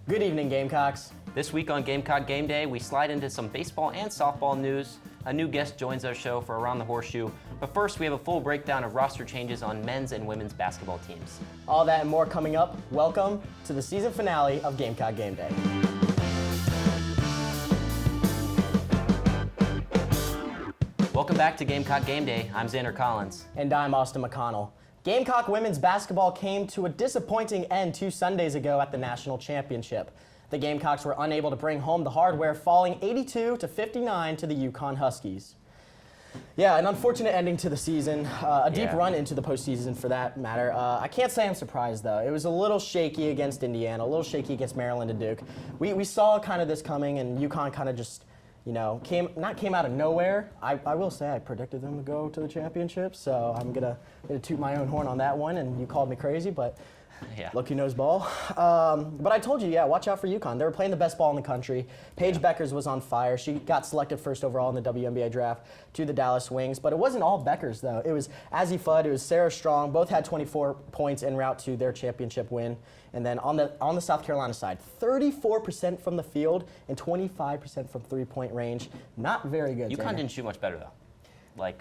Good evening, Gamecocks. This week on Gamecock Game Day, we slide into some baseball and softball news. A new guest joins our show for Around the Horseshoe. But first, we have a full breakdown of roster changes on men's and women's basketball teams. All that and more coming up. Welcome to the season finale of Gamecock Game Day. Welcome back to Gamecock Game Day. I'm Zander Collins. And I'm Austin McConnell. Gamecock women's basketball came to a disappointing end 2 Sundays ago at the national championship. The Gamecocks were unable to bring home the hardware, falling 82-59 to the UConn Huskies. Yeah, an unfortunate ending to the season, a deep run into the postseason for that matter. I can't say I'm surprised, though. It was a little shaky against Indiana, a little shaky against Maryland and Duke. We saw kind of this coming, and UConn kind of just, came out of nowhere. I will say I predicted them to go to the championship, so I'm gonna toot my own horn on that one, and you called me crazy, but look who knows ball. But I told you, watch out for UConn. They were playing the best ball in the country. Paige Beckers was on fire. She got selected first overall in the WNBA draft to the Dallas Wings. But it wasn't all Beckers, though. It was Azzy Fudd, it was Sarah Strong. Both had 24 points en route to their championship win. And then on the South Carolina side, 34% from the field and 25% from three-point range. Not very good. UConn didn't shoot much better, though, like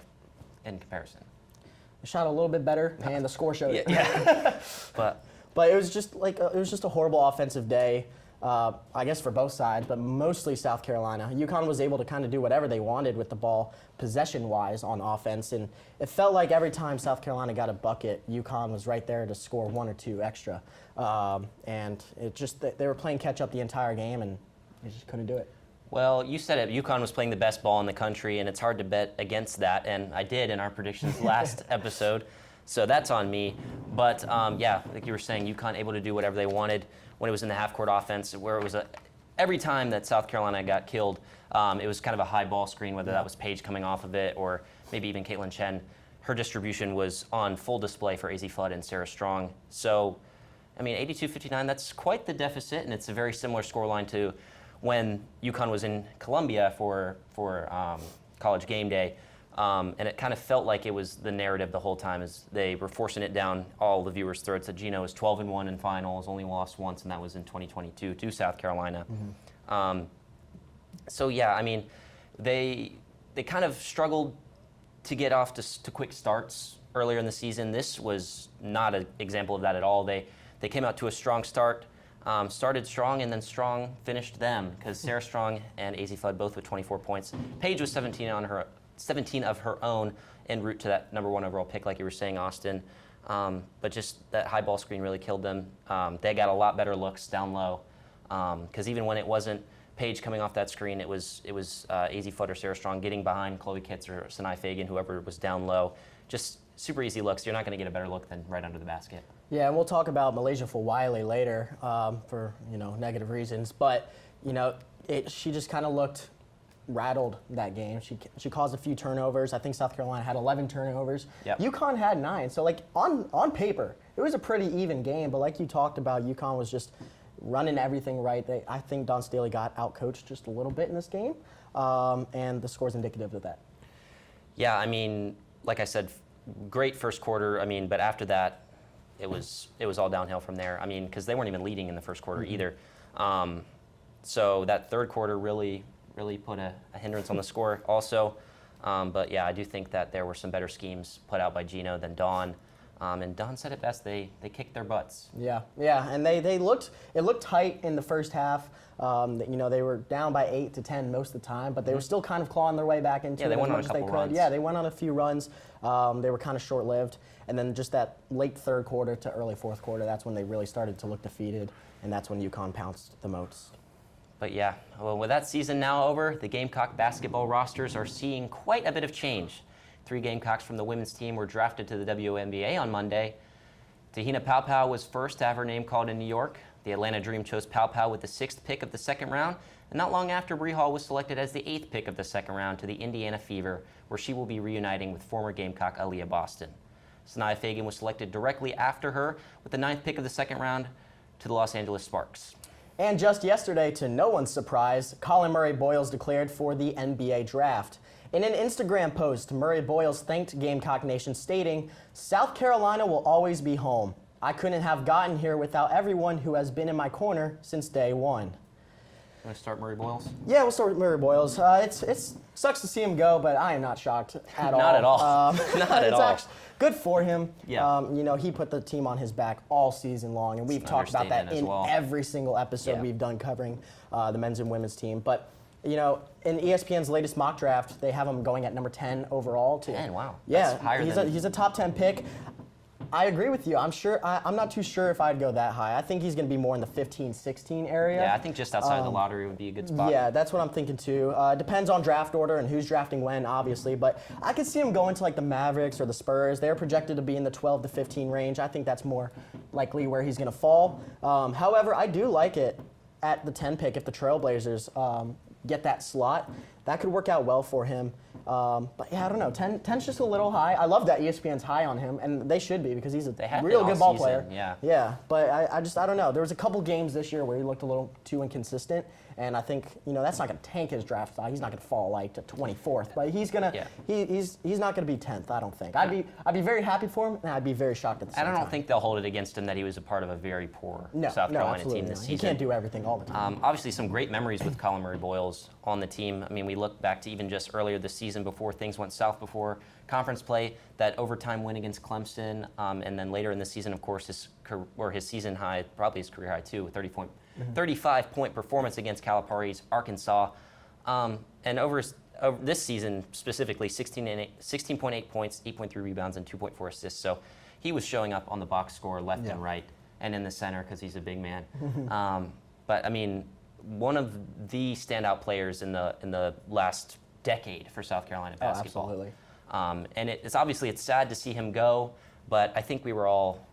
in comparison. Shot a little bit better, and the score showed it. But it was just a horrible offensive day, I guess for both sides, but mostly South Carolina. UConn was able to kind of do whatever they wanted with the ball possession-wise on offense, and it felt like every time South Carolina got a bucket, UConn was right there to score 1 or 2 extra. And they were playing catch-up the entire game, and they just couldn't do it. Well, you said it. UConn was playing the best ball in the country, and it's hard to bet against that, and I did in our predictions last episode, so that's on me. But, like you were saying, UConn able to do whatever they wanted when it was in the half-court offense, where it was every time that South Carolina got killed, it was kind of a high ball screen, whether that was Paige coming off of it or maybe even Caitlin Chen. Her distribution was on full display for Azzy Fudd and Sarah Strong. So, 82-59, that's quite the deficit, and it's a very similar scoreline to when UConn was in Columbia for College Game Day, and it kind of felt like it was the narrative the whole time as they were forcing it down all the viewers' throats that Gino is 12-1 in finals, only lost once, and that was in 2022 to South Carolina. They kind of struggled to get off to quick starts earlier in the season. This was not an example of that at all. They came out to a strong start. Started strong, and then Strong finished them because Sarah Strong and Azzy Fudd both with 24 points. Paige was 17 of her own en route to that number 1 overall pick, like you were saying, Austin. But just that high ball screen really killed them. They got a lot better looks down low because even when it wasn't Paige coming off that screen, it was Azzy Fudd or Sarah Strong getting behind Chloe Kitts or Sanai Fagan, whoever was down low. Just super easy looks. You're not going to get a better look than right under the basket. Yeah, and we'll talk about Malaysia Fulwiley later for negative reasons, but she just kind of looked rattled that game. She caused a few turnovers. I think South Carolina had 11 turnovers. Yep. UConn had 9. So on paper, it was a pretty even game. But like you talked about, UConn was just running everything right. I think Dawn Staley got outcoached just a little bit in this game, and the score's indicative of that. Yeah, like I said, great first quarter. But after that, it was all downhill from there. Because they weren't even leading in the first quarter either. So that third quarter really put a hindrance on the score also. But yeah, I do think that there were some better schemes put out by Gino than Dawn. And Dawn said it best, they kicked their butts. Yeah, and it looked tight in the first half. They were down by 8 to 10 most of the time, but they were still kind of clawing their way back into it as much as they could. Yeah, they went on a few runs. They were kind of short-lived. And then just that late third quarter to early fourth quarter, that's when they really started to look defeated, and that's when UConn pounced the most. But yeah, well, with that season now over, the Gamecock basketball rosters are seeing quite a bit of change. 3 Gamecocks from the women's team were drafted to the WNBA on Monday. Tahina Paopao was first to have her name called in New York. The Atlanta Dream chose Paopao with the 6th pick of the second round, and not long after, Bree Hall was selected as the 8th pick of the second round to the Indiana Fever, where she will be reuniting with former Gamecock Aaliyah Boston. Sanai Fagan was selected directly after her with the 9th pick of the second round to the Los Angeles Sparks. And just yesterday, to no one's surprise, Colin Murray Boyles declared for the NBA draft. In an Instagram post, Murray Boyles thanked Gamecock Nation, stating, "South Carolina will always be home. I couldn't have gotten here without everyone who has been in my corner since day one. Want to start Murray Boyles? Yeah, we'll start with Murray Boyles. It's sucks to see him go, but I am not shocked at all. Not at all. Not at all. It's good for him. Yeah. He put the team on his back all season long, and we've talked about that in every single episode we've done covering the men's and women's team. But in ESPN's latest mock draft, they have him going at number 10 overall. 10, wow. Yeah, that's higher he's a top 10 pick. I agree with you. I'm not too sure if I'd go that high. I think he's going to be more in the 15-16 area. Yeah, I think just outside the lottery would be a good spot. Yeah, that's what I'm thinking too. Depends on draft order and who's drafting when, obviously. But I could see him going to like the Mavericks or the Spurs. They're projected to be in the 12 to 15 range. I think that's more likely where he's going to fall. However, I do like it at the 10 pick if the Trailblazers get that slot. That could work out well for him. But yeah, I don't know. 10's just a little high. I love that ESPN's high on him, and they should be because he's a real good ball player. Yeah. Yeah, but I don't know. There was a couple games this year where he looked a little too inconsistent, and I think that's not going to tank his draft stock. He's not going to fall like to 24th, but he's gonna he's not going to be 10th. I don't think. I'd be very happy for him, and I'd be very shocked at the same time. I don't think they'll hold it against him that he was a part of a very poor South Carolina team this season. He can't do everything all the time. Obviously, some great memories with Colin Murray Boyles on the team. I mean, we look back to even just earlier this season before things went south before conference play, that overtime win against Clemson, and then later in the season, of course, his season high, probably his career high too, 35-point performance against Calipari's Arkansas. And over this season specifically, 16.8 points, 8.3 rebounds, and 2.4 assists. So he was showing up on the box score left and right and in the center because he's a big man. But I mean, one of the standout players in the last decade for South Carolina basketball. Absolutely. And it's sad to see him go, but I think we were all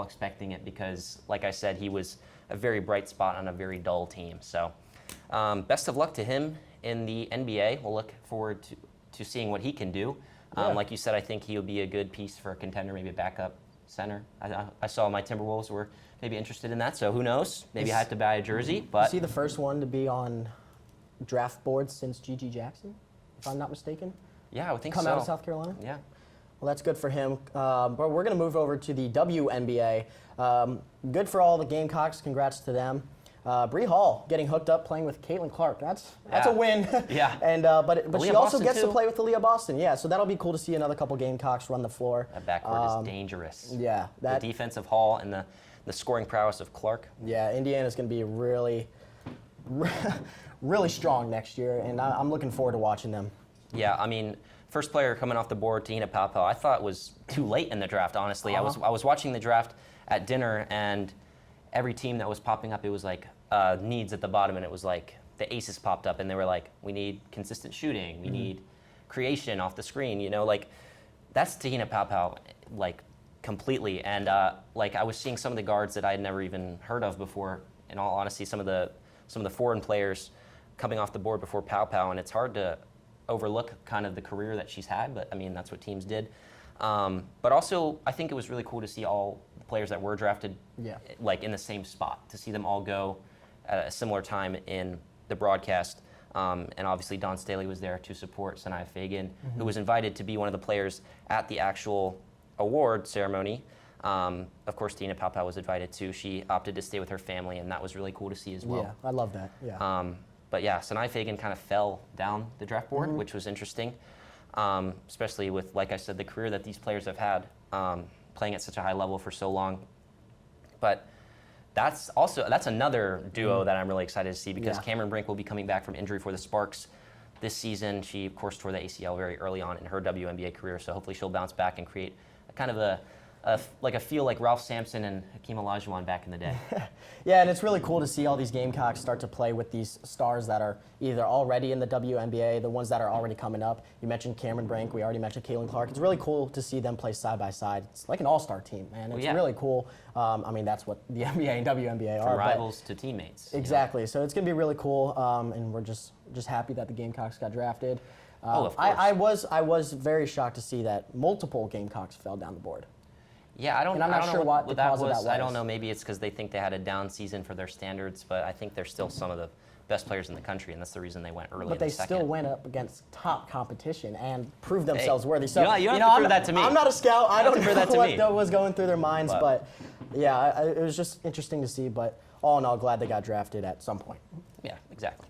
expecting it because, like I said, he was a very bright spot on a very dull team. So best of luck to him in the NBA. We'll look forward to seeing what he can do. Like you said, I think he'll be a good piece for a contender, maybe a backup center. I saw my Timberwolves were maybe interested in that, so who knows? Maybe I have to buy a jersey. But is he the first one to be on draft boards since G.G. Jackson, if I'm not mistaken? Yeah, I would think Come out of South Carolina? Yeah. Well, that's good for him. But we're going to move over to the WNBA. Good for all the Gamecocks. Congrats to them. Bree Hall getting hooked up playing with Caitlin Clark. That's a win. Yeah. And but she also Boston gets to too. play with Aaliyah Boston. Yeah. So that'll be cool to see another couple Gamecocks run the floor. That backcourt is dangerous. Yeah. The defense of Hall and the scoring prowess of Clark. Yeah. Indiana's going to be really, really strong next year, and I'm looking forward to watching them. Yeah, I mean, first player coming off the board, Tina Paopao, I thought was too late in the draft, honestly. I was watching the draft at dinner, and every team that was popping up, it was like needs at the bottom, and it was like the aces popped up, and they were like, we need consistent shooting, we need creation off the screen, like that's Tina Paopao, like completely. And like I was seeing some of the guards that I had never even heard of before. In all honesty, some of the foreign players coming off the board before Paopao, and it's hard to overlook kind of the career that she's had, but I mean, that's what teams did. But also, I think it was really cool to see all the players that were drafted like in the same spot, to see them all go at a similar time in the broadcast. And obviously, Dawn Staley was there to support Sanaya Fagan, who was invited to be one of the players at the actual award ceremony. Of course, Tina Paopao was invited too. She opted to stay with her family, and that was really cool to see as well. Yeah, I love that. Yeah. But yeah, Sanaya Fagan kind of fell down the draft board, which was interesting, especially with, like I said, the career that these players have had, playing at such a high level for so long. But that's another duo that I'm really excited to see, because Cameron Brink will be coming back from injury for the Sparks this season. She, of course, tore the ACL very early on in her WNBA career, so hopefully she'll bounce back and create a kind of a feel like Ralph Sampson and Hakeem Olajuwon back in the day. Yeah, and it's really cool to see all these Gamecocks start to play with these stars that are either already in the WNBA, the ones that are already coming up. You mentioned Cameron Brink. We already mentioned Caitlin Clark. It's really cool to see them play side by side. It's like an all-star team, man. It's really cool. I mean, that's what the NBA and WNBA are. From rivals to teammates. Exactly. So it's going to be really cool, and we're just happy that the Gamecocks got drafted. Of course. I was very shocked to see that multiple Gamecocks fell down the board. Yeah, I'm not sure what the cause of that was. I don't know. Maybe it's because they think they had a down season for their standards, but I think they're still some of the best players in the country, and that's the reason they went early. But they still went up against top competition and proved themselves worthy. So you don't have to prove that to me. I'm not a scout. I don't know what was going through their minds, but Yeah, it was just interesting to see, but all in all, glad they got drafted at some point. Yeah, exactly.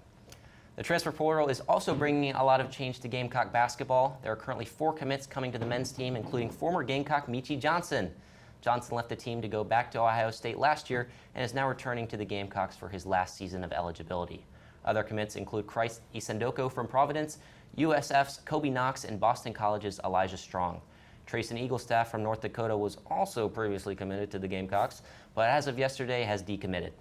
The transfer portal is also bringing a lot of change to Gamecock basketball. There are currently 4 commits coming to the men's team, including former Gamecock Michi Johnson. Johnson left the team to go back to Ohio State last year and is now returning to the Gamecocks for his last season of eligibility. Other commits include Christ Isendoko from Providence, USF's Kobe Knox, and Boston College's Elijah Strong. Trayson Eaglestaff from North Dakota was also previously committed to the Gamecocks, but as of yesterday has decommitted.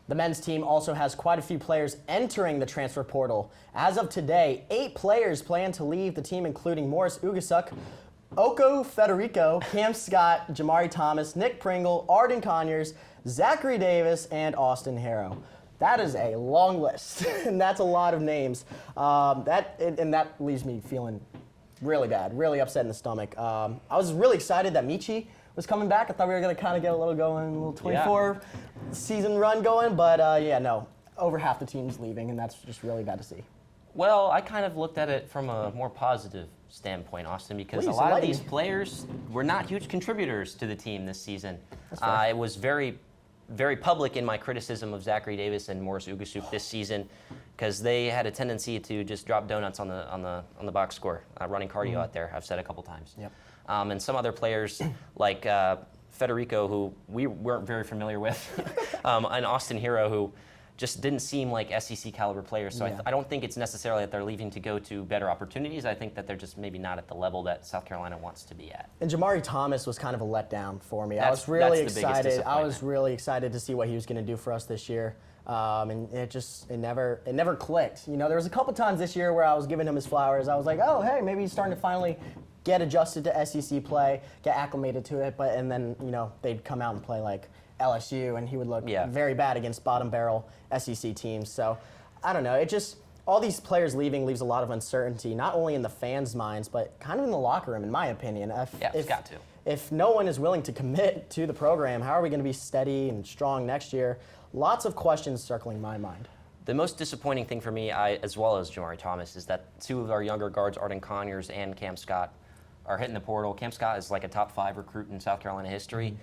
The men's team also has quite a few players entering the transfer portal. As of today, 8 players plan to leave the team, including Morris Ugasuk, Oko Federico, Cam Scott, Jamari Thomas, Nick Pringle, Arden Conyers, Zachary Davis, and Austin Harrow. That is a long list, and that's a lot of names. That leaves me feeling really bad, really upset in the stomach. I was really excited that Michi was coming back. I thought we were going to kind of get a little 24 season run going, but no, over half the team's leaving, and that's just really bad to see. Well, I kind of looked at it from a more positive standpoint, Austin, because a lot of these players were not huge contributors to the team this season. It was very, very public in my criticism of Zachary Davis and Morris Ugasuk this season, because they had a tendency to just drop donuts on the box score, running cardio out there. I've said a couple times. Yep. And some other players like Federico, who we weren't very familiar with, and Austin Hero, who just didn't seem like SEC caliber players. So I don't think it's necessarily that they're leaving to go to better opportunities. I think that they're just maybe not at the level that South Carolina wants to be at. And Jamari Thomas was kind of a letdown for me. I was really excited. I was really excited to see what he was going to do for us this year. And it never clicked. You know, there was a couple times this year where I was giving him his flowers. I was like, oh, hey, maybe he's starting to finally get adjusted to SEC play, get acclimated to it. And then, you know, they'd come out and play like LSU, and he would look very bad against bottom barrel SEC teams. So I don't know. All these players leaving leaves a lot of uncertainty, not only in the fans' minds, but kind of in the locker room, in my opinion. It's got to. If no one is willing to commit to the program, how are we going to be steady and strong next year? Lots of questions circling my mind. The most disappointing thing for me, as well as Jamari Thomas, is that 2 of our younger guards, Arden Conyers and Cam Scott, are hitting the portal. Cam Scott is like a top 5 recruit in South Carolina history.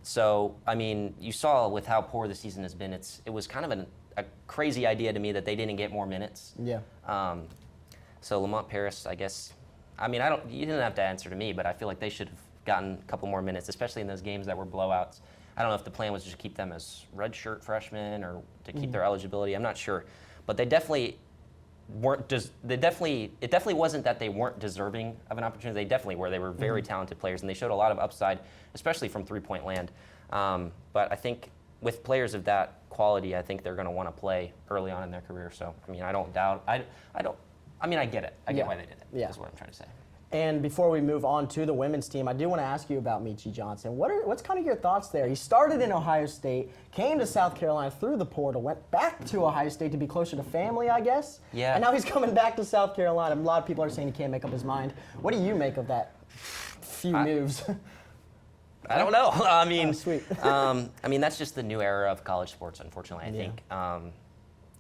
So, I mean, you saw with how poor the season has been, it was kind of a crazy idea to me that they didn't get more minutes. Yeah. So Lamont Paris, I guess, I mean, you didn't have to answer to me, but I feel like they should have gotten a couple more minutes, especially in those games that were blowouts. I don't know if the plan was just to keep them as redshirt freshmen or to keep their eligibility. I'm not sure, but they definitely weren't. It definitely wasn't that they weren't deserving of an opportunity. They definitely were. They were very talented players, and they showed a lot of upside, especially from three-point land. But I think with players of that quality, I think they're going to want to play early on in their career. So I mean, I don't doubt. I get it. I get why they did it. Yeah. Is what I'm trying to say. And before we move on to the women's team, I do want to ask you about Michi Johnson. What's kind of your thoughts there? He started in Ohio State, came to South Carolina through the portal, went back to Ohio State to be closer to family, I guess. Yeah. And now he's coming back to South Carolina. A lot of people are saying he can't make up his mind. What do you make of that few moves? I don't know. I mean, sweet. I mean, that's just the new era of college sports, unfortunately, I think. I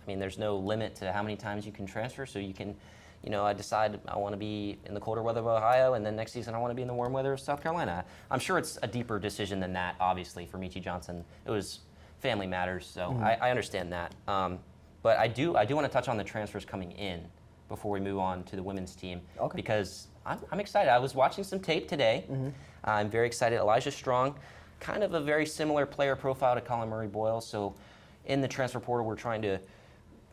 mean, there's no limit to how many times you can transfer, so you can, you know, I decide I want to be in the colder weather of Ohio, and then next season I want to be in the warm weather of South Carolina. I'm sure it's a deeper decision than that, obviously, for Michi Johnson. It was family matters, so I understand that. But I do want to touch on the transfers coming in before we move on to the women's team, because I'm excited. I was watching some tape today. I'm very excited. Elijah Strong, kind of a very similar player profile to Colin Murray Boyle. So in the transfer portal, we're trying to,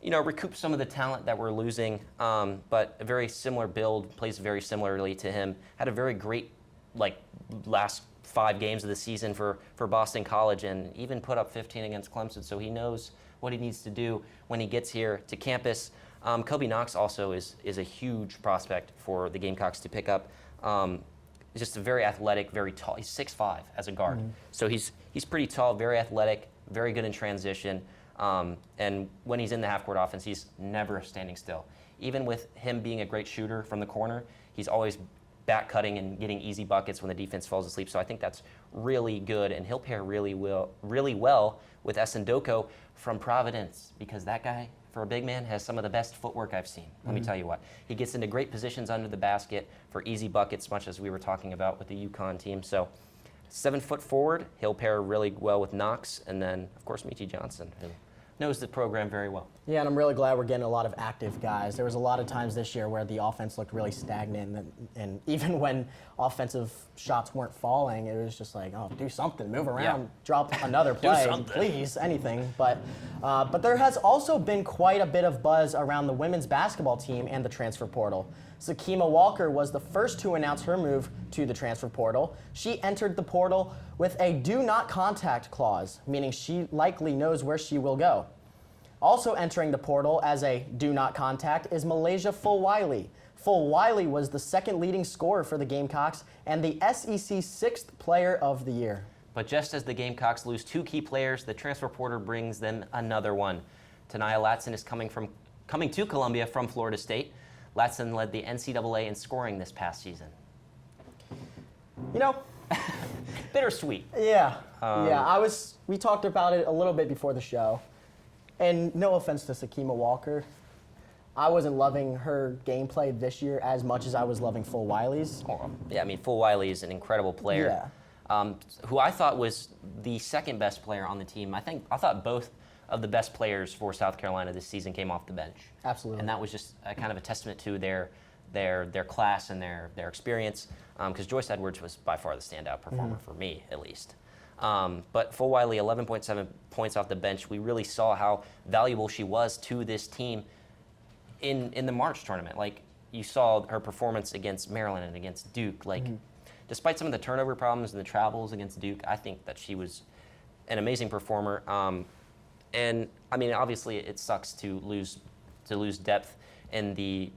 you know, recoup some of the talent that we're losing, but a very similar build, plays very similarly to him. Had a very great, last 5 games of the season for Boston College, and even put up 15 against Clemson, so he knows what he needs to do when he gets here to campus. Kobe Knox also is a huge prospect for the Gamecocks to pick up. Just a very athletic, very tall. He's 6'5" as a guard, so he's pretty tall, very athletic, very good in transition. And when he's in the half-court offense, he's never standing still. Even with him being a great shooter from the corner, he's always back cutting and getting easy buckets when the defense falls asleep. So I think that's really good, and he'll pair really well with Esendoko from Providence, because that guy, for a big man, has some of the best footwork I've seen. Let me tell you what. He gets into great positions under the basket for easy buckets, much as we were talking about with the UConn team. So 7-foot forward. He'll pair really well with Knox, and then, of course, Michi Johnson, who knows the program very well. Yeah, and I'm really glad we're getting a lot of active guys. There was a lot of times this year where the offense looked really stagnant, and even when offensive shots weren't falling, it was just like, oh, do something, move around, drop another play, please, anything. But there has also been quite a bit of buzz around the women's basketball team and the transfer portal. Sakima Walker was the first to announce her move to the transfer portal. She entered the portal with a do not contact clause, meaning she likely knows where she will go. Also entering the portal as a do not contact is Malaysia Fulwiley. Fulwiley was the second leading scorer for the Gamecocks and the SEC 6th Player of the Year. But just as the Gamecocks lose 2 key players, the transfer portal brings them another one. Tanaya Latson is coming to Columbia from Florida State. Latson led the NCAA in scoring this past season. You know, bittersweet. Yeah, we talked about it a little bit before the show. And no offense to Sakima Walker, I wasn't loving her gameplay this year as much as I was loving Fulwiley's. Oh, yeah, I mean, Fulwiley is an incredible player. Yeah. Who I thought was the second best player on the team. I thought both of the best players for South Carolina this season came off the bench. Absolutely. And that was just kind of a testament to their class and their experience, because Joyce Edwards was by far the standout performer for me, at least. But Fulwiley, 11.7 points off the bench. We really saw how valuable she was to this team in the March tournament. Like, you saw her performance against Maryland and against Duke. Like, despite some of the turnover problems and the travels against Duke, I think that she was an amazing performer. And I mean, obviously, it sucks to lose depth in the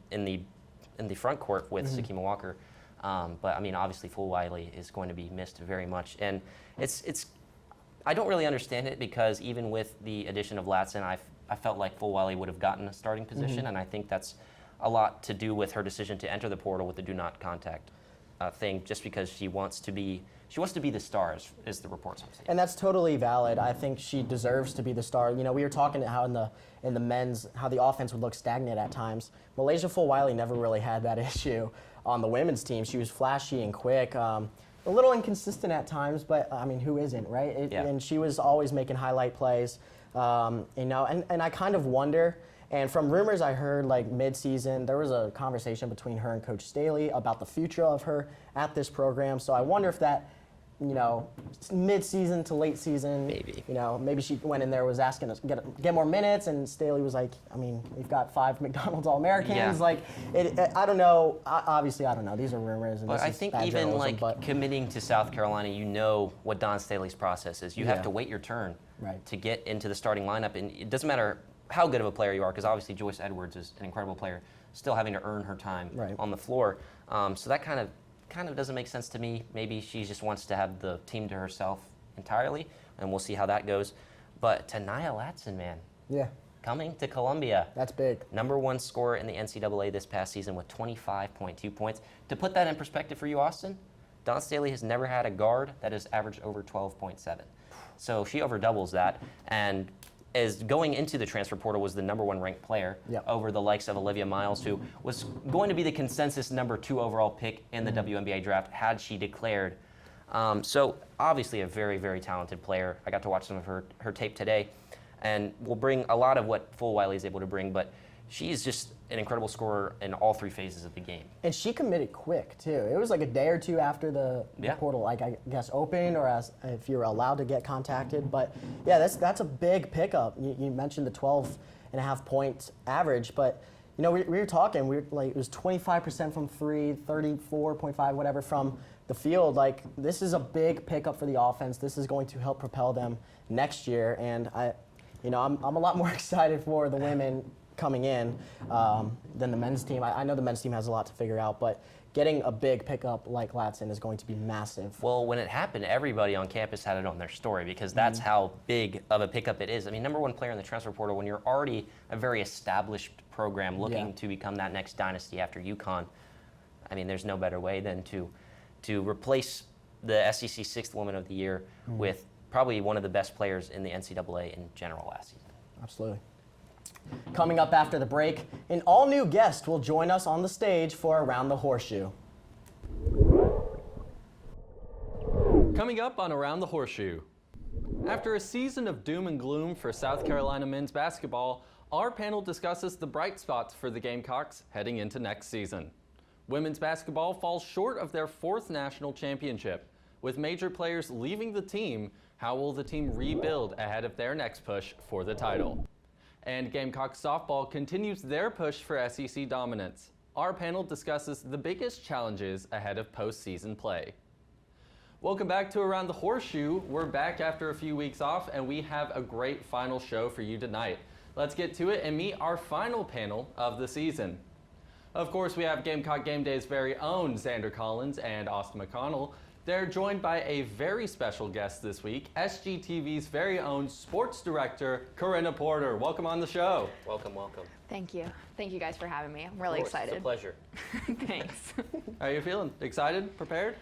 front court with Sakima Walker. But I mean, obviously, Fulwiley is going to be missed very much, and it's I don't really understand it, because even with the addition of Latson, I felt like Fulwiley would have gotten a starting position, and I think that's a lot to do with her decision to enter the portal with the do not contact thing, just because she wants to be the star, is the reports I'm seeing. And that's totally valid. I think she deserves to be the star. You know, we were talking how in the men's, how the offense would look stagnant at times. Malaysia Fulwiley never really had that issue on the women's team. She was flashy and quick, a little inconsistent at times, but I mean, who isn't, right? And she was always making highlight plays, you know, and I kind of wonder, and from rumors I heard, like mid-season, there was a conversation between her and Coach Staley about the future of her at this program. So I wonder if that, you know, mid-season to late season, maybe she went in there, was asking to get more minutes, and Staley was like, I mean, we've got 5 McDonald's All-Americans. Yeah. Like, I don't know. Obviously, I don't know. These are rumors. And but I think even committing to South Carolina, you know what Don Staley's process is. You have to wait your turn to get into the starting lineup, and it doesn't matter how good of a player you are, because obviously Joyce Edwards is an incredible player, still having to earn her time on the floor. So that kind of doesn't make sense to me. Maybe she just wants to have the team to herself entirely, and we'll see how that goes. But Tanaya Latson, man. Yeah. Coming to Columbia. That's big. #1 scorer in the NCAA this past season with 25.2 points. To put that in perspective for you, Austin, Don Staley has never had a guard that has averaged over 12.7. So she over doubles that, and is going into the transfer portal was the #1 ranked player over the likes of Olivia Miles, who was going to be the consensus #2 overall pick in the WNBA draft had she declared. So obviously a very, very talented player. I got to watch some of her tape today, and will bring a lot of what Fulwiley is able to bring, but she's just an incredible scorer in all 3 phases of the game. And she committed quick, too. It was like a day or two after the portal, like I guess, opened, or as if you're allowed to get contacted. But yeah, that's a big pickup. You mentioned the 12.5 point average, but you know, we were talking, it was 25% from 3, 34.5, whatever, from the field. Like, this is a big pickup for the offense. This is going to help propel them next year. And I'm a lot more excited for the women coming in than the men's team. I know the men's team has a lot to figure out, but getting a big pickup like Latson is going to be massive. Well, when it happened, everybody on campus had it on their story, because that's how big of a pickup it is. I mean, #1 player in the transfer portal, when you're already a very established program looking to become that next dynasty after UConn, I mean, there's no better way than to replace the SEC 6th Woman of the Year with probably one of the best players in the NCAA in general last season. Absolutely. Coming up after the break, an all-new guest will join us on the stage for Around the Horseshoe. Coming up on Around the Horseshoe. After a season of doom and gloom for South Carolina men's basketball, our panel discusses the bright spots for the Gamecocks heading into next season. Women's basketball falls short of their 4th national championship. With major players leaving the team, how will the team rebuild ahead of their next push for the title? And Gamecock softball continues their push for SEC dominance. Our panel discusses the biggest challenges ahead of postseason play. Welcome back to Around the Horseshoe. We're back after a few weeks off, and we have a great final show for you tonight. Let's get to it and meet our final panel of the season. Of course, we have Gamecock Gameday's very own Zander Collins and Austin McConnell. They're joined by a very special guest this week, SGTV's very own sports director, Karenna Porter. Welcome on the show. Welcome, welcome. Thank you. Thank you guys for having me. I'm really excited. It's a pleasure. Thanks. How are you feeling? Excited? Prepared?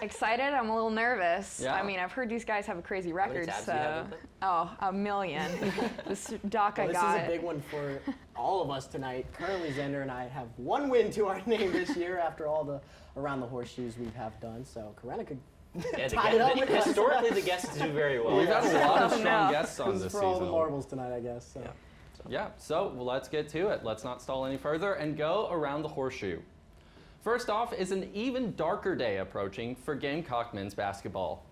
Excited. I'm a little nervous. Yeah. I mean, I've heard these guys have a crazy How many record, tabs so do you have open? a million. This doc I This got. is a big one for all of us tonight. Currently, Zander and I have one win to our name this year after all the Around the Horseshoes we have done. So Karenna could tie it up with us. Historically, the guests do very well. We've had a lot of strong No. guests on This this is for all the season. marbles tonight, I guess. So. Yeah, so let's get to it. Let's not stall any further and go around the horseshoe. First off is an even darker day approaching for Gamecock men's basketball.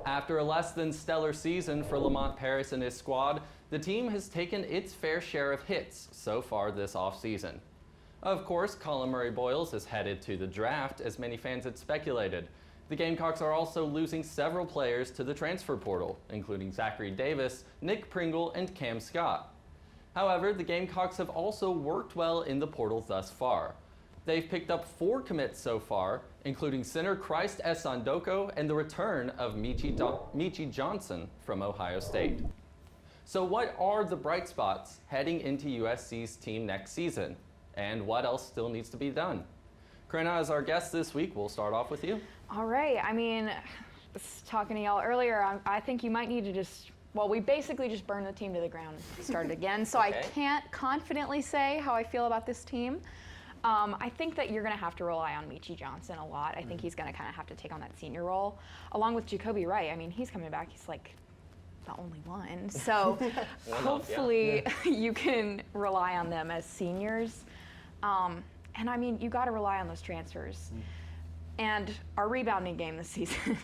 After a less than stellar season for Lamont Paris and his squad, the team has taken its fair share of hits so far this offseason. Of course, Colin Murray-Boyles is headed to the draft, as many fans had speculated. The Gamecocks are also losing several players to the transfer portal, including Zachary Davis, Nick Pringle, and Cam Scott. However, the Gamecocks have also worked well in the portal thus far. They've picked up 4 commits so far, including center Christ Esandoko and the return of Michi Johnson from Ohio State. So what are the bright spots heading into USC's team next season? And what else still needs to be done? Karenna, as our guest this week, we'll start off with you. All right. I mean, talking to y'all earlier, I think you might need to we basically just burned the team to the ground and started again. So Okay. I can't confidently say how I feel about this team. I think that you're going to have to rely on Michi Johnson a lot. I think he's going to kind of have to take on that senior role, along with Jacoby Wright. I mean, he's coming back. He's like the only one. So hopefully you can rely on them as seniors. And I mean, you got to rely on those transfers. And our rebounding game this season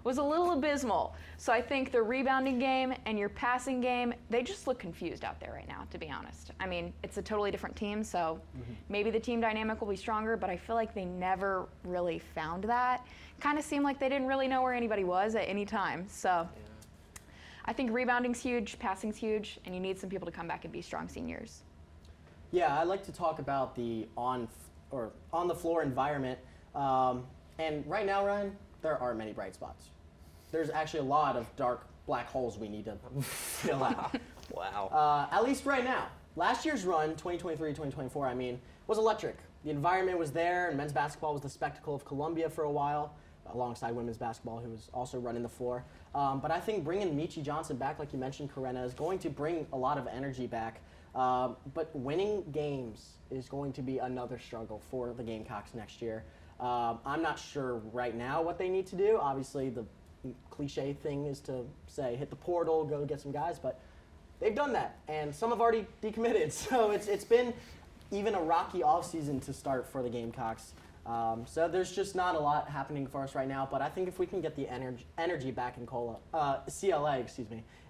was a little abysmal. So I think the rebounding game and your passing game, they just look confused out there right now, to be honest. I mean, it's a totally different team, so maybe the team dynamic will be stronger, but I feel like they never really found that. Kind of seemed like they didn't really know where anybody was at any time. So I think rebounding's huge, passing's huge, and you need some people to come back and be strong seniors. Yeah, I'd like to talk about the on the floor environment. And right now, Ryan, there aren't many bright spots. There's actually a lot of dark black holes we need to fill out. Wow. At least right now. Last year's run, 2023-2024, I mean, was electric. The environment was there, and men's basketball was the spectacle of Columbia for a while, alongside women's basketball, who was also running the floor. But I think bringing Michi Johnson back, like you mentioned, Karenna, is going to bring a lot of energy back. But winning games is going to be another struggle for the Gamecocks next year. I'm not sure right now what they need to do. Obviously, the cliche thing is to say, hit the portal, go get some guys, but they've done that, and some have already decommitted. So it's been even a rocky offseason to start for the Gamecocks. So there's just not a lot happening for us right now, but I think if we can get the energy back in CLA,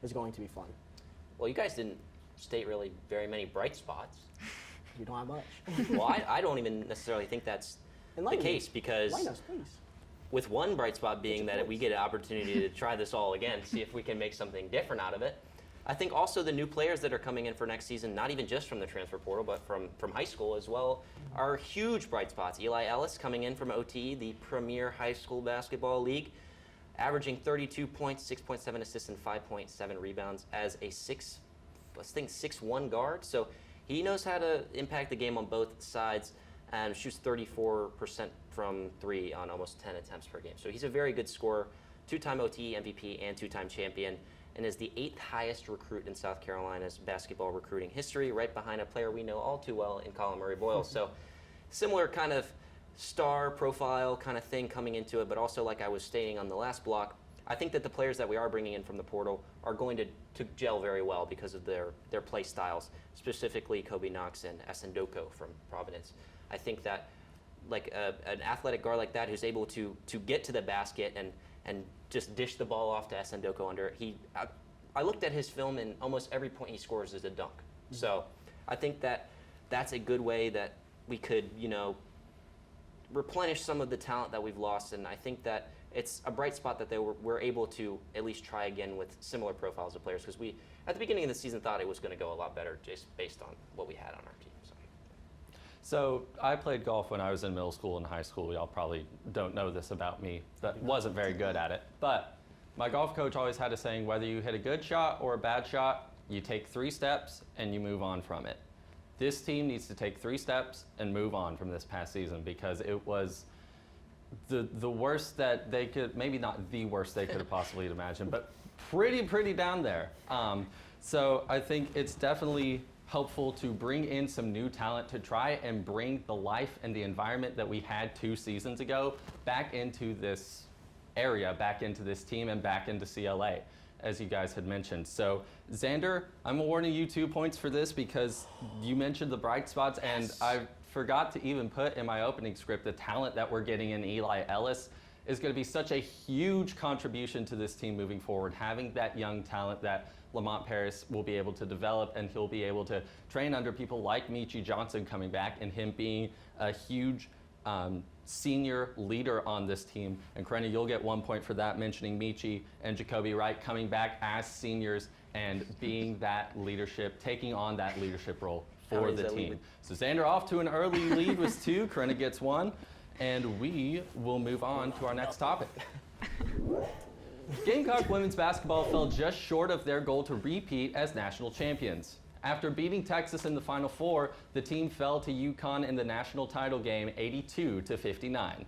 is going to be fun. Well, you guys didn't state really very many bright spots. You don't have much. Well, I don't even necessarily think that's the case, because Enlighten us, please. with one bright spot being that we get an opportunity to try this all again, see if we can make something different out of it. I think also the new players that are coming in for next season, not even just from the transfer portal, but from high school as well, are huge bright spots. Eli Ellis coming in from OT, the premier high school basketball league, averaging 32 points, 6.7 assists, and 5.7 rebounds as a 6'1" guard. So he knows how to impact the game on both sides and shoots 34% from 3 on almost 10 attempts per game. So he's a very good scorer, 2-time OT MVP and 2-time champion, and is the 8th highest recruit in South Carolina's basketball recruiting history, right behind a player we know all too well in Colin Murray-Boyles. So similar kind of star profile kind of thing coming into it, but also like I was stating on the last block, I think that the players that we are bringing in from the portal are going to gel very well because of their play styles, specifically Kobe Knox and Esendoko from Providence. I think that like an athletic guard like that who's able to get to the basket and just dish the ball off to Esendoko under, I looked at his film and almost every point he scores is a dunk. Mm-hmm. So I think that that's a good way that we could, replenish some of the talent that we've lost, and I think that it's a bright spot that we're able to at least try again with similar profiles of players, because we, at the beginning of the season, thought it was going to go a lot better just based on what we had on our team. So I played golf when I was in middle school and high school. Y'all probably don't know this about me, but wasn't very good at it. But my golf coach always had a saying, whether you hit a good shot or a bad shot, you take 3 steps and you move on from it. This team needs to take 3 steps and move on from this past season, because it was the worst that they could, maybe not the worst they could have possibly imagined, but pretty down there. So I think it's definitely helpful to bring in some new talent to try and bring the life and the environment that we had 2 seasons ago back into this area, back into this team, and back into CLA, as you guys had mentioned. So Zander, I'm awarding you 2 points for this because you mentioned the bright spots, and I forgot to even put in my opening script the talent that we're getting in Eli Ellis is going to be such a huge contribution to this team moving forward. Having that young talent that Lamont Paris will be able to develop, and he'll be able to train under people like Michi Johnson coming back, and him being a huge senior leader on this team. And Karenna, you'll get 1 point for that, mentioning Michi and Jacoby Wright coming back as seniors and being that leadership, taking on that leadership role for the team. So Zander off to an early lead with 2, Karenna gets 1, and we will move on to our next topic. Gamecock women's basketball fell just short of their goal to repeat as national champions. After beating Texas in the Final Four, the team fell to UConn in the national title game 82-59.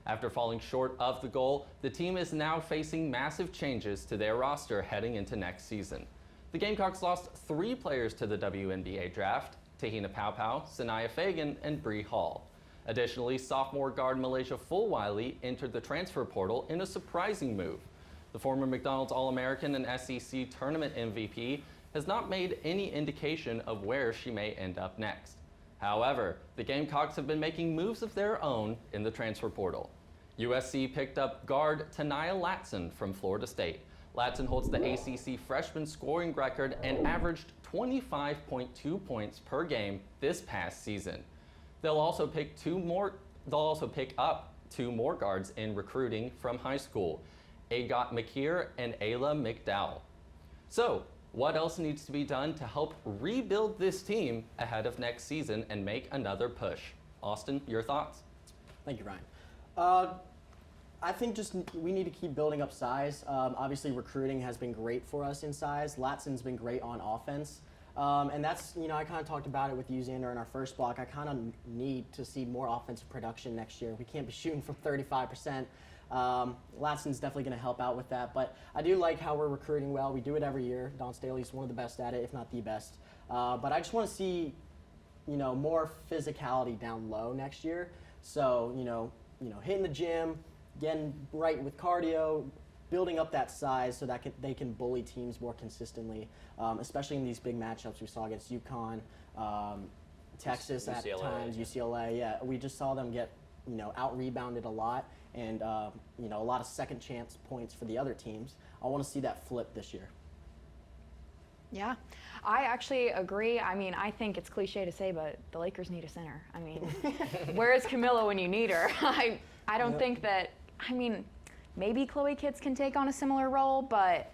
After falling short of the goal, the team is now facing massive changes to their roster heading into next season. The Gamecocks lost 3 players to the WNBA draft: Tahina Paopao, Sanaya Fagan, and Bree Hall. Additionally, sophomore guard Malaysia Fulwiley entered the transfer portal in a surprising move. The former McDonald's All-American and SEC Tournament MVP has not made any indication of where she may end up next. However, the Gamecocks have been making moves of their own in the transfer portal. USC picked up guard Tanaya Latson from Florida State. Latson holds the ACC freshman scoring record and averaged 25.2 points per game this past season. They'll also pick up 2 more guards in recruiting from high school: Agot McKeer and Ayla McDowell. So, what else needs to be done to help rebuild this team ahead of next season and make another push? Austin, your thoughts? Thank you, Ryan. I think just we need to keep building up size. Obviously, recruiting has been great for us in size. Latson's been great on offense. And that's, I kind of talked about it with you, Zander, in our first block. I kind of need to see more offensive production next year. We can't be shooting from 35%. Latson's definitely going to help out with that, but I do like how we're recruiting well. We do it every year. Don Staley's one of the best at it, if not the best. But I just want to see, more physicality down low next year. So, hitting the gym, getting right with cardio, building up that size so that they can bully teams more consistently, especially in these big matchups we saw against UConn, Texas at times, UCLA. Yeah, we just saw them get, out-rebounded a lot, and a lot of second chance points for the other teams. I want to see that flip this year. Yeah, I actually agree. I mean, I think it's cliche to say, but the Lakers need a center. I mean, where is Camilla when you need her? I don't think that, maybe Chloe Kitts can take on a similar role, but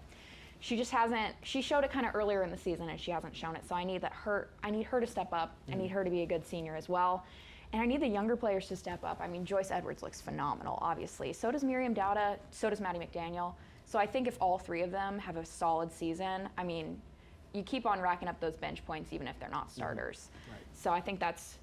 she just hasn't. She showed it kind of earlier in the season, and she hasn't shown it. So I need her to step up. I need her to be a good senior as well. And I need the younger players to step up. I mean, Joyce Edwards looks phenomenal, obviously. So does Miriam Dowda. So does Maddie McDaniel. So I think if all 3 of them have a solid season, you keep on racking up those bench points even if they're not starters. Right. So I think that's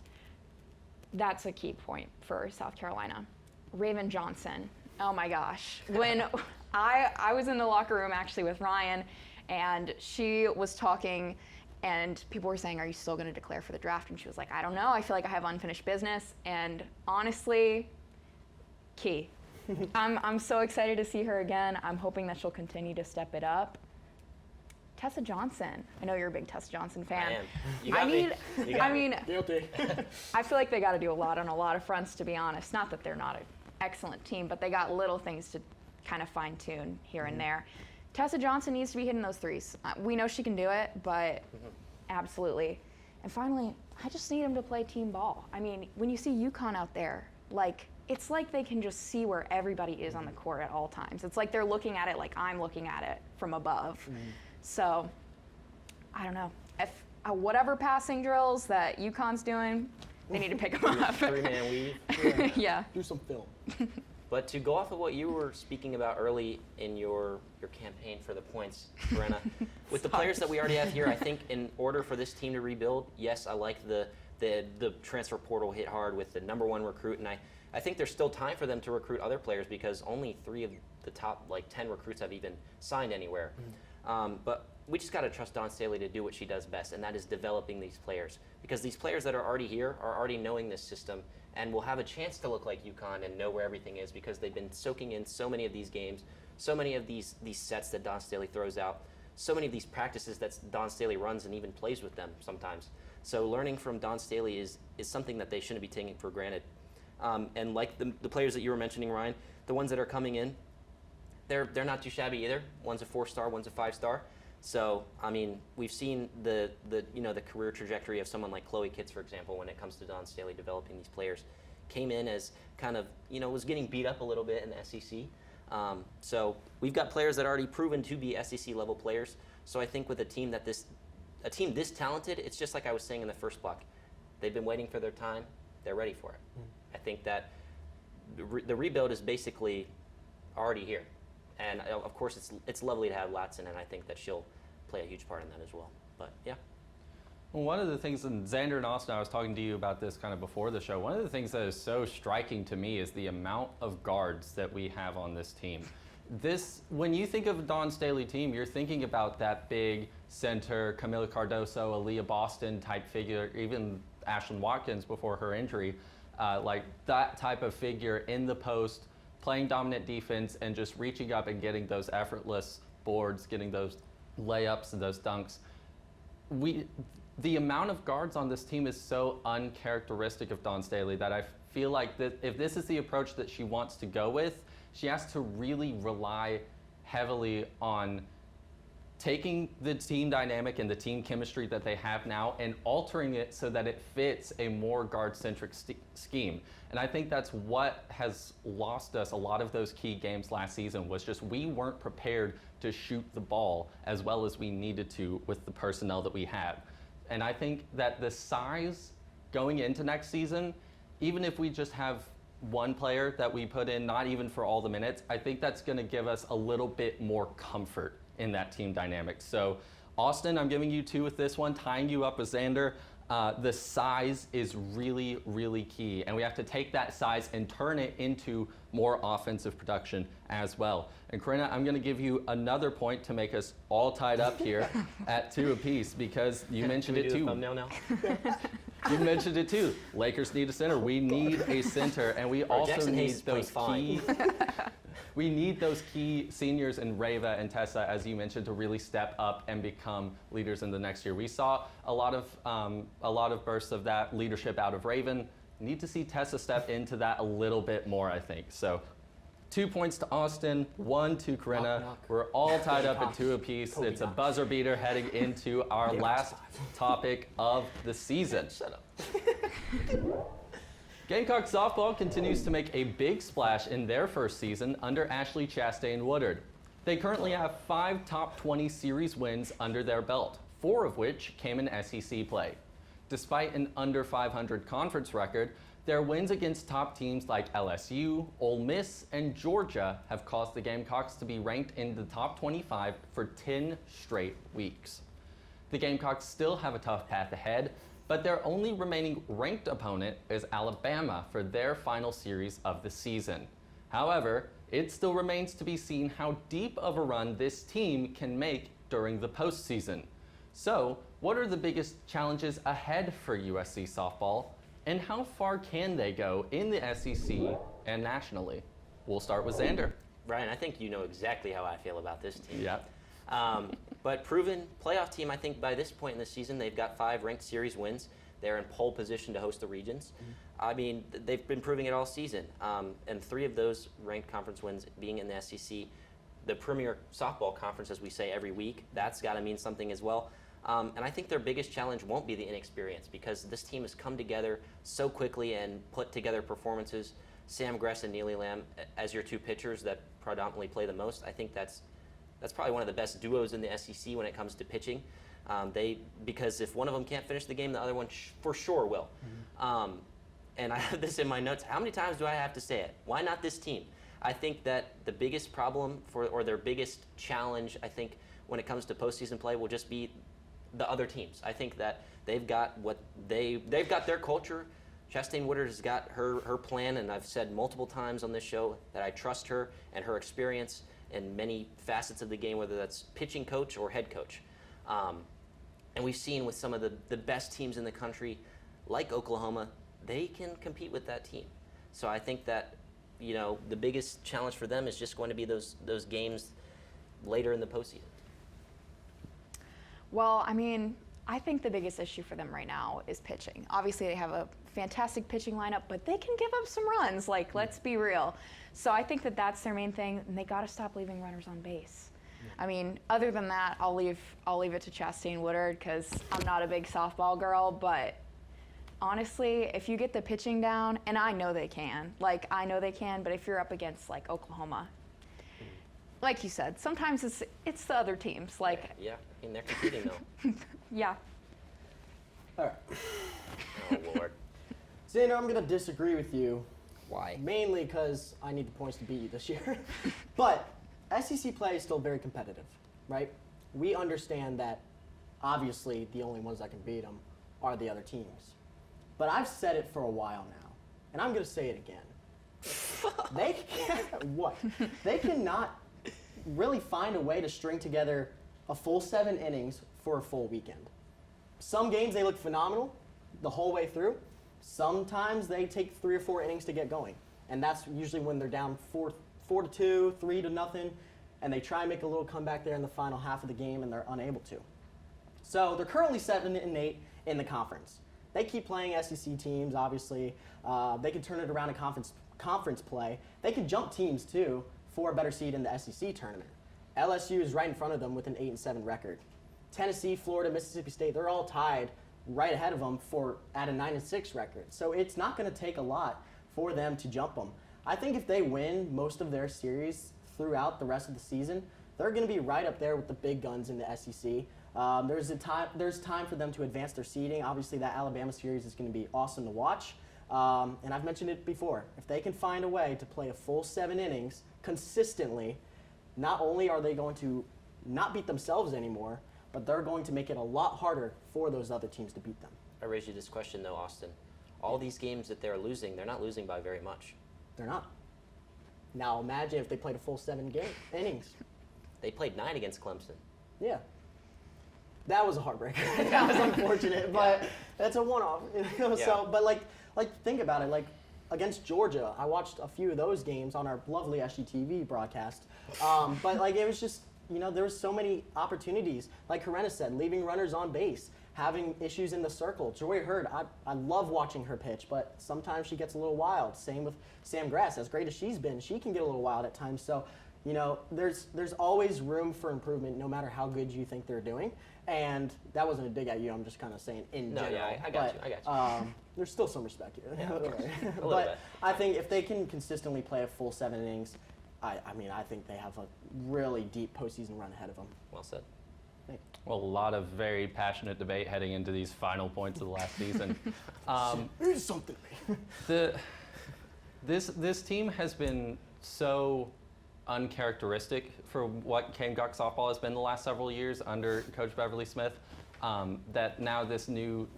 a key point for South Carolina. Raven Johnson. Oh my gosh. When I was in the locker room actually with Ryan, and she was talking, And people were saying, are you still going to declare for the draft? And she was like, I don't know. I feel like I have unfinished business. And honestly, key. I'm so excited to see her again. I'm hoping that she'll continue to step it up. Tessa Johnson. I know you're a big Tessa Johnson fan. I am. You got me. You got me. Guilty. I feel like they got to do a lot on a lot of fronts, to be honest. Not that they're not an excellent team, but they got little things to kind of fine tune here and there. Tessa Johnson needs to be hitting those threes. We know she can do it, but absolutely. And finally, I just need them to play team ball. I mean, when you see UConn out there, like, it's like they can just see where everybody is on the court at all times. It's like they're looking at it like I'm looking at it from above. So, I don't know. If whatever passing drills that UConn's doing, they need to pick them up. Three-man weave. Yeah. Do some film. But to go off of what you were speaking about early in your campaign for the points, Karenna, with the players that we already have here, I think in order for this team to rebuild, yes, I like the transfer portal hit hard with the #1 recruit, and I think there's still time for them to recruit other players because only 3 of the top 10 recruits have even signed anywhere. But we just got to trust Dawn Staley to do what she does best, and that is developing these players. Because these players that are already here are already knowing this system and will have a chance to look like UConn and know where everything is because they've been soaking in so many of these games, so many of these sets that Dawn Staley throws out, so many of these practices that Dawn Staley runs and even plays with them sometimes. So learning from Dawn Staley is something that they shouldn't be taking for granted. And like the players that you were mentioning, Ryan, the ones that are coming in, they're not too shabby either. One's a 4-star, one's a 5-star. So, I mean, we've seen the career trajectory of someone like Chloe Kitts, for example, when it comes to Dawn Staley developing these players. Came in as kind of, was getting beat up a little bit in the SEC. So we've got players that are already proven to be SEC level players. So I think with a team this talented, it's just like I was saying in the first block. They've been waiting for their time. They're ready for it. I think that the rebuild is basically already here. And of course, it's lovely to have Latson, and I think that she'll play a huge part in that as well. But yeah. Well, one of the things, and Zander and Austin, I was talking to you about this kind of before the show. One of the things that is so striking to me is the amount of guards that we have on this team. When you think of a Dawn Staley team, you're thinking about that big center, Camila Cardoso, Aaliyah Boston type figure, even Ashlyn Watkins before her injury, like that type of figure in the post, playing dominant defense and just reaching up and getting those effortless boards, getting those layups and those dunks. The amount of guards on this team is so uncharacteristic of Dawn Staley that I feel like that if this is the approach that she wants to go with, she has to really rely heavily on taking the team dynamic and the team chemistry that they have now and altering it so that it fits a more guard-centric scheme. And I think that's what has lost us a lot of those key games last season was just we weren't prepared to shoot the ball as well as we needed to with the personnel that we had. And I think that the size going into next season, even if we just have one player that we put in, not even for all the minutes, I think that's going to give us a little bit more comfort in that team dynamic. So, Austin, I'm giving you 2 with this one, tying you up with Zander. The size is really, really key, and we have to take that size and turn it into more offensive production as well. And Karenna, I'm going to give you another point to make us all tied up here at 2 apiece because you mentioned it too. You mentioned it too. Lakers need a center. We need a center, and we also need those key. We need those key seniors in Reva and Tessa, as you mentioned, to really step up and become leaders in the next year. We saw a lot of bursts of that leadership out of Raven. Need to see Tessa step into that a little bit more, I think. So 2 points to Austin, 1 to Karenna. We're all tied up at 2 apiece. It's a buzzer beater heading into our last topic of the season. Shut up. Gamecock Softball continues to make a big splash in their first season under Ashley Chastain Woodard. They currently have 5 top 20 series wins under their belt, 4 of which came in SEC play. Despite an under 500 conference record, their wins against top teams like LSU, Ole Miss, and Georgia have caused the Gamecocks to be ranked in the top 25 for 10 straight weeks. The Gamecocks still have a tough path ahead, but their only remaining ranked opponent is Alabama for their final series of the season. However, it still remains to be seen how deep of a run this team can make during the postseason. So, What are the biggest challenges ahead for USC softball, and how far can they go in the SEC and nationally? We'll start with Zander. Ryan, I think you know exactly how I feel about this team. Yeah. But proven playoff team, I think by this point in the season, they've got 5 ranked series wins. They're in pole position to host the regions. I mean, they've been proving it all season. And 3 of those ranked conference wins being in the SEC, the premier softball conference, as we say every week, that's got to mean something as well. And I think their biggest challenge won't be the inexperience, because this team has come together so quickly and put together performances. Sam Gress and Neely Lamb as your 2 pitchers that predominantly play the most. I think that's probably one of the best duos in the SEC when it comes to pitching. Because if one of them can't finish the game, the other one for sure will. And I have this in my notes. How many times do I have to say it? Why not this team? I think that the biggest problem or their biggest challenge, I think, when it comes to postseason play will just be the other teams. I think that they've got they've got their culture. Chastain Woodard has got her plan, and I've said multiple times on this show that I trust her and her experience in many facets of the game, whether that's pitching coach or head coach. And we've seen with some of the best teams in the country, like Oklahoma, they can compete with that team. So I think that, you know, the biggest challenge for them is just going to be those games later in the postseason. Well, I mean, I think the biggest issue for them right now is pitching. Obviously, they have a fantastic pitching lineup, but they can give up some runs. Like, let's be real. So I think that that's their main thing, and they got to stop leaving runners on base. I mean, other than that, I'll leave it to Chastain Woodard, because I'm not a big softball girl. But honestly, if you get the pitching down, and I know they can, but if you're up against like Oklahoma, like you said, sometimes it's the other teams. Like, Yeah, and they're competing though. yeah. All right. Oh, Lord. Zander, I'm going to disagree with you. Why? Mainly because I need the points to beat you this year. But SEC play is still very competitive, right? We understand that obviously the only ones that can beat them are the other teams. But I've said it for a while now, and I'm going to say it again. They cannot really find a way to string together a full 7 innings for a full weekend. Some games they look phenomenal the whole way through. Sometimes they take 3 or 4 innings to get going, and that's usually when they're down 4-2, 3-0, and they try and make a little comeback there in the final half of the game, and they're unable to. So they're currently 7-8 in the conference. They keep playing SEC teams, obviously. They can turn it around in conference play. They can jump teams too for a better seed in the SEC tournament. LSU is right in front of them with an 8-7 record. Tennessee, Florida, Mississippi State, they're all tied right ahead of them at a 9-6 record. So it's not going to take a lot for them to jump them. I think if they win most of their series throughout the rest of the season, they're going to be right up there with the big guns in the SEC. There's time for them to advance their seeding. Obviously, that Alabama series is going to be awesome to watch. And I've mentioned it before. If they can find a way to play a full 7 innings consistently, not only are they going to not beat themselves anymore, but they're going to make it a lot harder for those other teams to beat them. I raised you this question though, Austin. All these games that they're losing, they're not losing by very much. They're not. Now imagine if they played a full 7 innings. They played 9 against Clemson. Yeah. That was a heartbreaker. That was unfortunate, but that's a one-off. You know? Yeah. So, but like think about it. Like against Georgia, I watched a few of those games on our lovely SGTV broadcast. But like it was just, you know, there was so many opportunities. Like Karenna said, leaving runners on base, having issues in the circle. Joy Hurd, I love watching her pitch, but sometimes she gets a little wild. Same with Sam Gress. As great as she's been, she can get a little wild at times. So, you know, there's always room for improvement, no matter how good you think they're doing. And that wasn't a dig at you. I'm just kind of saying in general. Yeah, I got you. There's still some respect here. Yeah, of course. A little But bit. I think if they can consistently play a full 7 innings, I think they have a really deep postseason run ahead of them. Well said. Well, a lot of very passionate debate heading into these final points of the last season. Here's something. This team has been so uncharacteristic for what Gamecock softball has been the last several years under Coach Beverly Smith, that now this new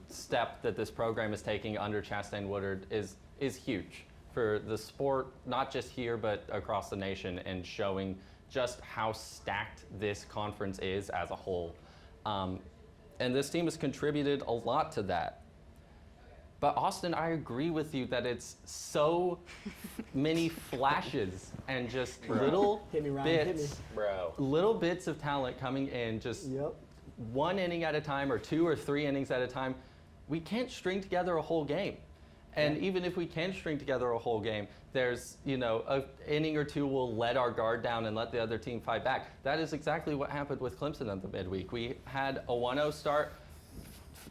step that this program is taking under Chastain Woodard is huge for the sport, not just here but across the nation, and showing just how stacked this conference is as a whole. And this team has contributed a lot to that. But Austin, I agree with you that it's so many flashes and just little Hit me, Ryan, hit me. bits, little bits of talent coming in, just one inning at a time or 2 or 3 innings at a time. We can't string together a whole game. And even if we can string together a whole game, there's, an inning or 2 will let our guard down and let the other team fight back. That is exactly what happened with Clemson in the midweek. We had a 1-0 start,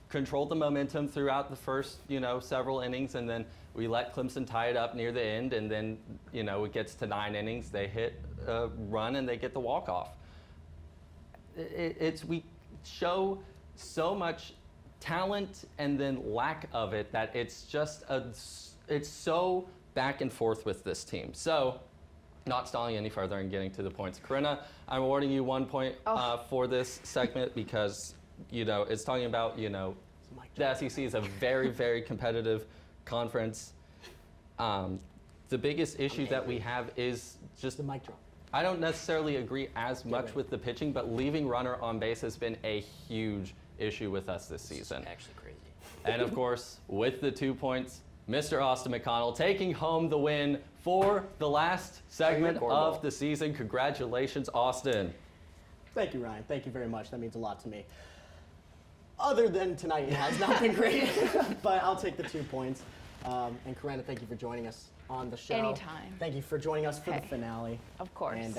controlled the momentum throughout the first, several innings, and then we let Clemson tie it up near the end, and then, it gets to 9 innings, they hit a run and they get the walk-off. We show so much talent and then lack of it that it's just it's so back and forth with this team. So, not stalling any further and getting to the points. Karenna, I'm awarding you 1 point for this segment because it's talking about, the SEC is a very, very competitive conference. The biggest issue that we have is just The mic drop. I don't necessarily agree as much with the pitching, but leaving runner on base has been a huge issue with us this season. Actually crazy. And of course, with the 2 points, Mr. Austin McConnell taking home the win for the last segment of the season. Congratulations, Austin. Thank you, Ryan. Thank you very much. That means a lot to me. Other than tonight, it has not been great, but I'll take the 2 points. And Karenna, thank you for joining us on the show. Anytime. Thank you for joining us for the finale. Of course. And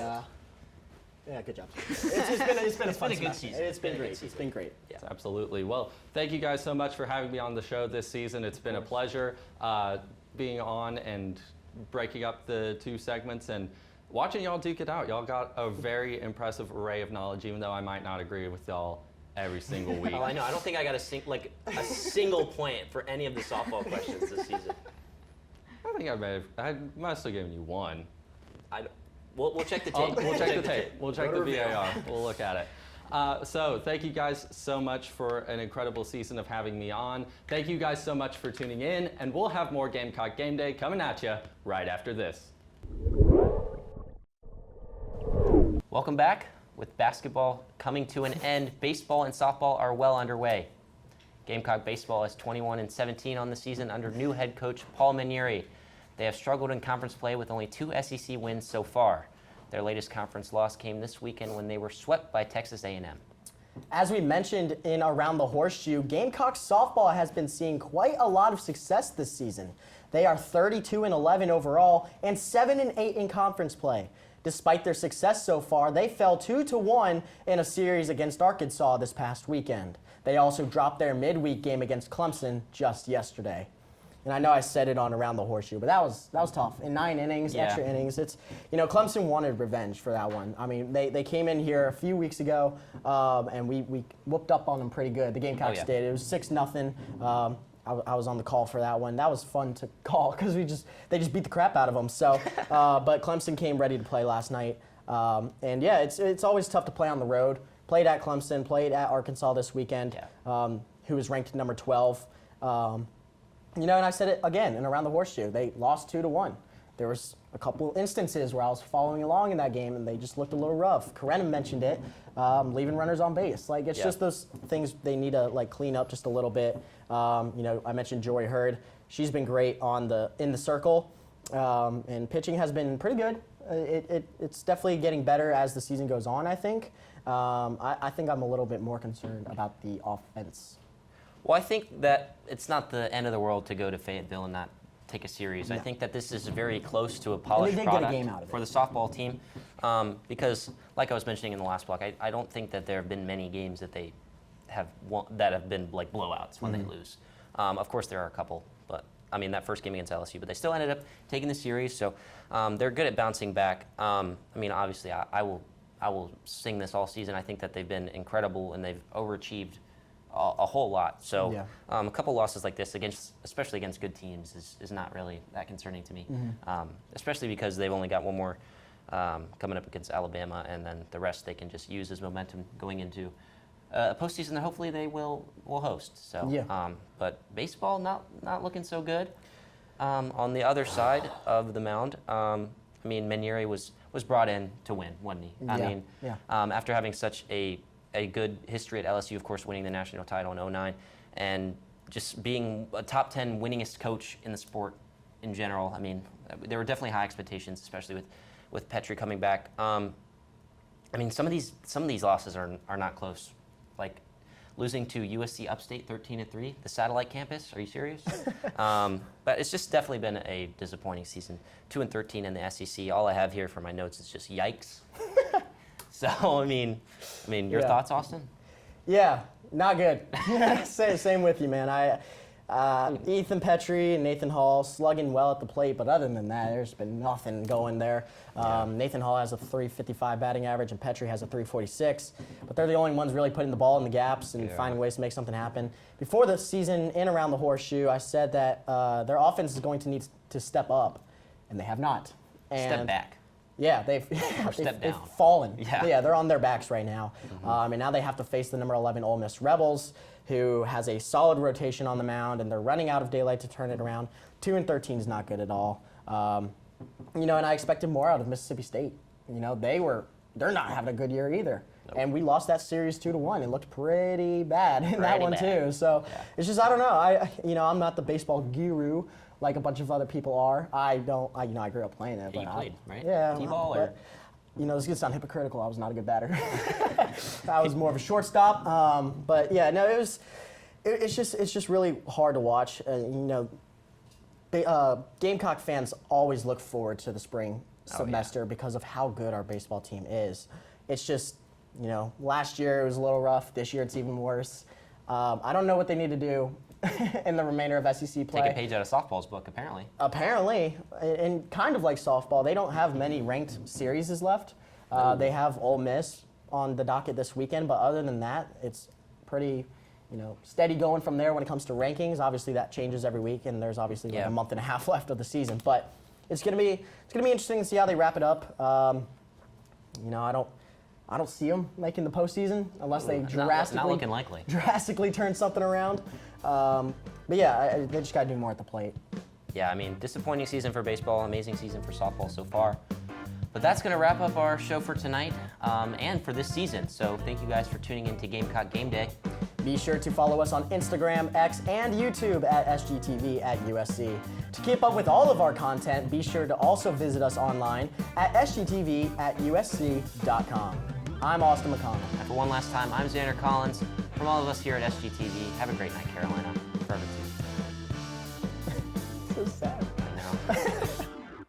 yeah, good job. It's been a fun been a good semester. season. It's been great. It's been great. Yeah. Absolutely. Well, thank you guys so much for having me on the show this season. It's been a pleasure being on and breaking up the 2 segments and watching y'all duke it out. Y'all got a very impressive array of knowledge, even though I might not agree with y'all every single week. Oh, I know. I don't think I got a single point for any of the softball questions this season. I think I must have given you 1. We'll check the tape. We'll check the tape. We'll check the VAR. We'll look at it. So thank you guys so much for an incredible season of having me on. Thank you guys so much for tuning in, and we'll have more Gamecock Game Day coming at you right after this. Welcome back. With basketball coming to an end, baseball and softball are well underway. Gamecock Baseball is 21-17 on the season under new head coach Paul Manieri. They have struggled in conference play with only 2 SEC wins so far. Their latest conference loss came this weekend when they were swept by Texas A&M. As we mentioned in Around the Horseshoe, Gamecock softball has been seeing quite a lot of success this season. They are 32-11 overall and 7-8 in conference play. Despite their success so far, they fell 2-1 in a series against Arkansas this past weekend. They also dropped their midweek game against Clemson just yesterday. And I know I said it on Around the Horseshoe, but that was tough. In 9 innings, extra innings, Clemson wanted revenge for that one. I mean, they came in here a few weeks ago, and we whooped up on them pretty good. The Gamecocks did. It was 6-0. I was on the call for that one. That was fun to call because they just beat the crap out of them. So, but Clemson came ready to play last night. And yeah, it's always tough to play on the road. Played at Clemson, played at Arkansas this weekend, who was ranked number 12. And I said it again in Around the Horseshoe. They lost 2-1. There was a couple instances where I was following along in that game and they just looked a little rough. Karenna mentioned it, leaving runners on base. It's just those things they need to clean up just a little bit. I mentioned Joy Hurd. She's been great in the circle, and pitching has been pretty good. It's definitely getting better as the season goes on, I think. I think I'm a little bit more concerned about the offense. Well, I think that it's not the end of the world to go to Fayetteville and not take a series. No. I think that this is very close to a polished they did get a product game out of it. for the softball team because, like I was mentioning in the last block, I don't think that there have been many games that they have won, that have been blowouts when they lose. Of course, there are a couple, but I mean that first game against LSU, but they still ended up taking the series, so they're good at bouncing back. I mean, obviously, I will sing this all season. I think that they've been incredible and they've overachieved a whole lot. So a couple losses like this, especially against good teams, is not really that concerning to me, especially because they've only got one more coming up against Alabama, and then the rest they can just use as momentum going into a postseason that hopefully they will host. So, but baseball not looking so good. On the other side of the mound, I mean, Manieri was brought in to win, wasn't he? I mean, after having such a a good history at LSU, of course, winning the national title in 2009, and just being a top 10 winningest coach in the sport in general. I mean, there were definitely high expectations, especially with Petrie coming back. I mean, some of these losses are not close. Like losing to USC Upstate 13-3, the satellite campus. Are you serious? But it's just definitely been a disappointing season. 2-13 in the SEC. All I have here for my notes is just yikes. So I mean, your thoughts, Austin? Yeah, not good. Same with you, man. Ethan Petrie and Nathan Hall slugging well at the plate, but other than that, there's been nothing going there. Nathan Hall has a .355 batting average, and Petrie has a .346, but they're the only ones really putting the ball in the gaps and finding ways to make something happen. Before the season in Around the Horseshoe, I said that their offense is going to need to step up, and they have not. And step back. Yeah, they've fallen. Yeah, they're on their backs right now. And now they have to face the number 11 Ole Miss Rebels, who has a solid rotation on the mound, and they're running out of daylight to turn it around. 2-13 is not good at all. And I expected more out of Mississippi State. They're not having a good year either. Nope. And we lost that series 2-1. It looked pretty bad in that one too. So it's just, I don't know. I'm not the baseball guru like a bunch of other people are. I grew up playing it. You played, right? Yeah. T-ball or? This is going to sound hypocritical. I was not a good batter. I was more of a shortstop. But yeah, no, it's just really hard to watch. Gamecock fans always look forward to the spring semester because of how good our baseball team is. It's just, last year it was a little rough. This year it's even worse. I don't know what they need to do in the remainder of SEC play. Take a page out of softball's book, apparently. Apparently, and kind of like softball, they don't have many ranked series left. They have Ole Miss on the docket this weekend, but other than that, it's pretty, steady going from there when it comes to rankings. Obviously, that changes every week, and there's obviously like a month and a half left of the season. But it's gonna be interesting to see how they wrap it up. I don't see them making the postseason unless they not looking likely. Drastically turn something around. But yeah, they just got to do more at the plate. Yeah, I mean, disappointing season for baseball, amazing season for softball so far. But that's going to wrap up our show for tonight and for this season. So thank you guys for tuning in to Gamecock Game Day. Be sure to follow us on Instagram, X, and YouTube at SGTV at USC. To keep up with all of our content, be sure to also visit us online at SGTV at USC.com. I'm Austin McConnell. And for one last time, I'm Zander Collins. From all of us here at SGTV, have a great night, Carolina. Forever to you.